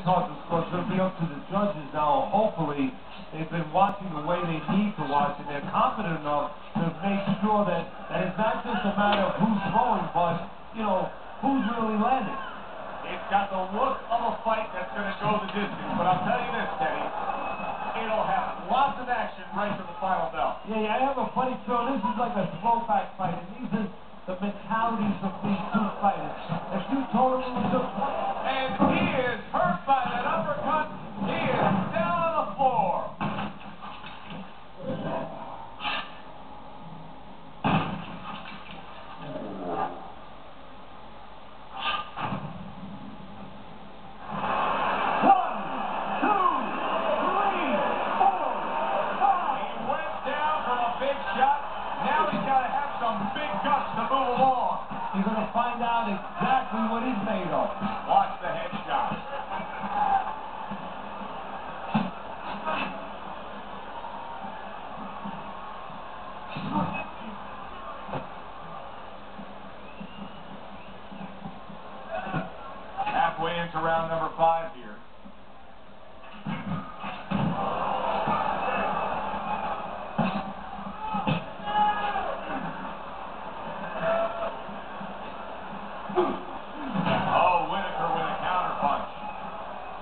hard to score. It's going to be up to the judges now. Hopefully, they've been watching the way they need to watch, and they're confident enough to make sure that it's not just a matter of who's throwing, but, you know, who's really landing. It's got the look of a fight that's going to go the distance, but I'll tell you this, Teddy, it'll have lots of action right to the final bell. Yeah, I have a funny feeling. This is like a throwback fight, and these are the mentalities of these two fighters. If you told him it was a... And he is hurt by that uppercut. He is down on the floor. You're going to find out exactly what he's made of. Watch the headshot. Halfway into round number 5 here. Whitaker with a counterpunch.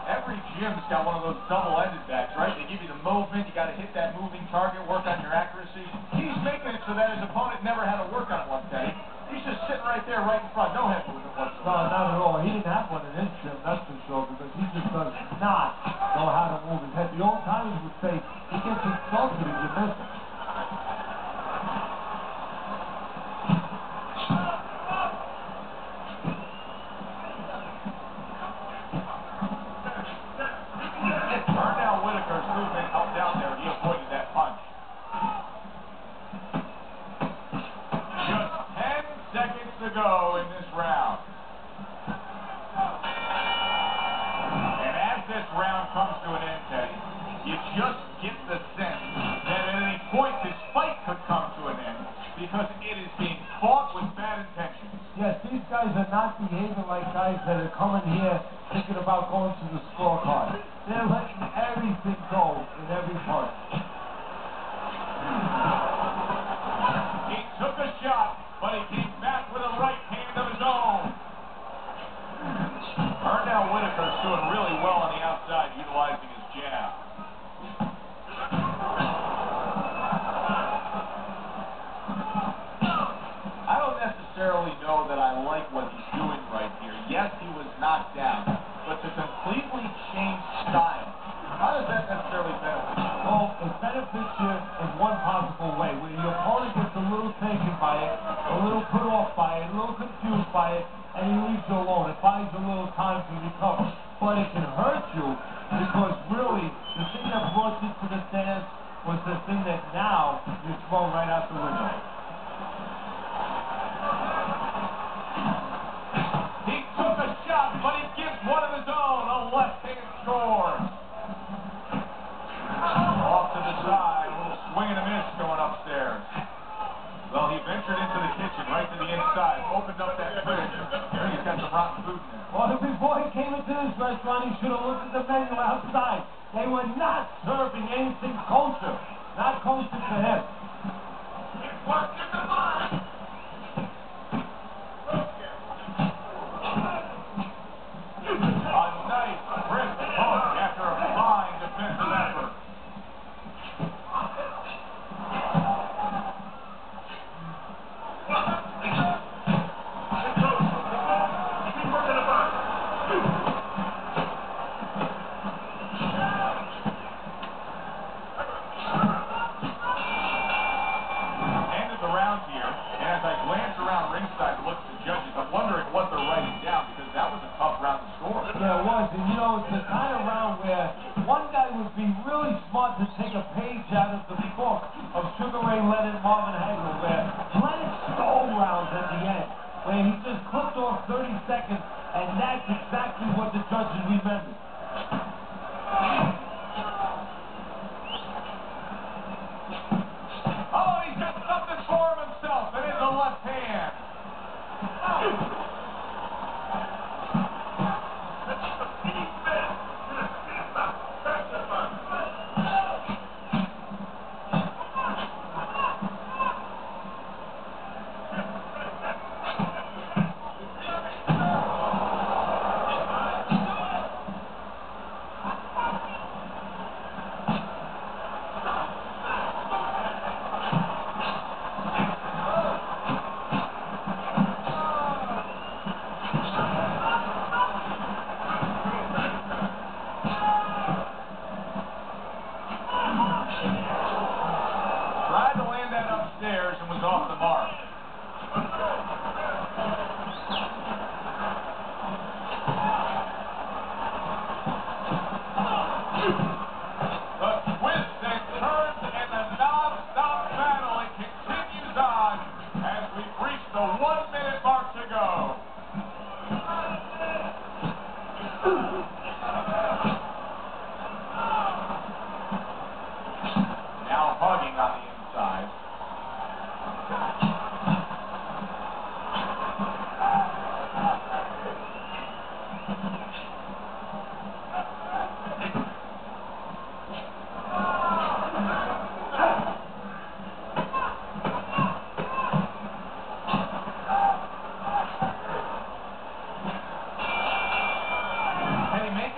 Every gym's got one of those double-ended bats, right? They give you the movement, you got to hit that moving target, work on your accuracy. He's making it so that his opponent never had to work on one day. He's just sitting right there, right in front, no head movement whatsoever. No, not at all. He didn't have one in his gym, that's for sure, because he just does not know how to move his head. The old timers would say he gets insulted if you miss him. Pernell Whitaker's movement up down there, he avoided that punch. Just 10 seconds to go in this round. And as this round comes to an end, Teddy, you just get the sense that at any point this fight could come to an end because it is being fought with bad intentions. Yes, these guys are not behaving like guys that are coming here thinking about going to the scorecard. They're letting everything go in every part. He took a shot, but he came back with a right hand of his own. Pernell Whitaker's doing really well on the outside, utilizing his jab. I don't necessarily know that I like what he's doing right here. Yes, he was knocked down, but to completely change style, how does that necessarily benefit you? Well, it benefits you in one possible way, where your opponent gets a little taken by it, a little put off by it, a little confused by it, and he leaves you alone. It buys you a little time to recover. But it can hurt you, because really, the thing that brought you to the dance was the thing that now you throw right out the window. He took a shot, but he gives one of his own, a left-hand score. Off to the side, a little swing and a miss going upstairs. Well, he ventured into the kitchen, right to the inside, opened up that fridge. He's got some rotten food in there. Well, before he came into this restaurant, he should have looked at the menu outside. They were not serving anything kosher. Not kosher to him. A nice, crisp hook after a fine defensive effort. Ringside looks at the judges. I'm wondering what they're writing down because that was a tough round to score. Yeah, it was. And you know, it's the kind of round where one guy would be really smart to take a page out of the book of Sugar Ray Leonard and Marvin Hagler, where Leonard stole rounds at the end, where he just clipped off 30 seconds, and that's exactly what the judges remembered. Oh, he's got something for himself, and it's a left hand. Now hugging on the inside.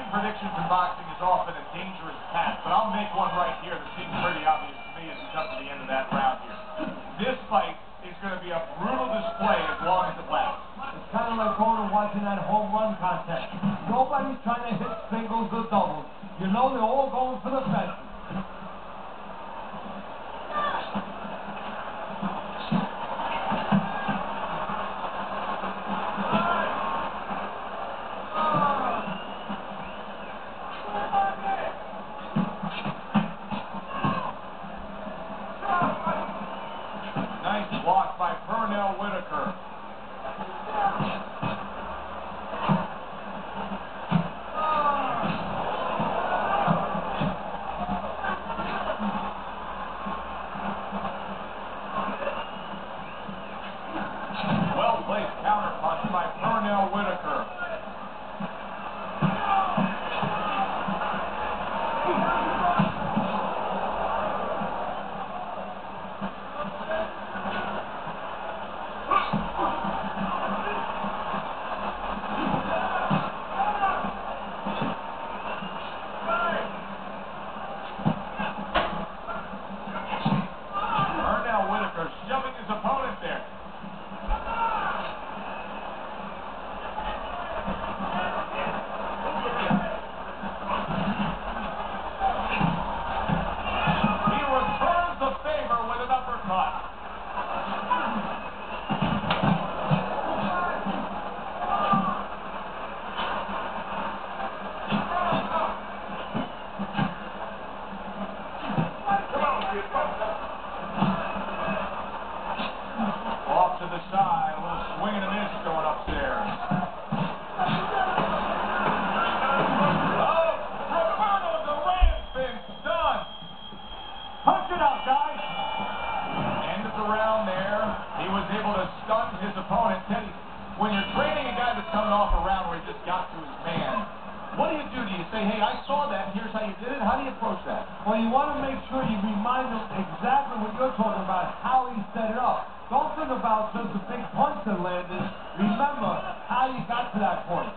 Predictions in boxing is often a dangerous path, but I'll make one right here that seems pretty obvious to me as we come to the end of that round here. This fight is going to be a brutal display as long as it lasts. It's kind of like going and watching that home run contest. Nobody's trying to hit singles or doubles. You know they're all going for the fences. Nice block by Pernell Whitaker. Well-placed counterpunch by Pernell Whitaker. Whitaker shoving his opponent there. He returns the favor with an uppercut. Off to the side, a little swing and a miss going upstairs. Oh, Roberto Duran's been stunned. Punch it out, guys. End of the round there. He was able to stun his opponent. Teddy, when you're training a guy that's coming off a round where he just got to his man, what do you do? Do you say, hey, I saw that, and here's how you did it? How do you approach that? Well, you want to make sure you remind him exactly what you're talking about, how he set it up. Don't think about just the big punch that landed. Remember how you got to that point.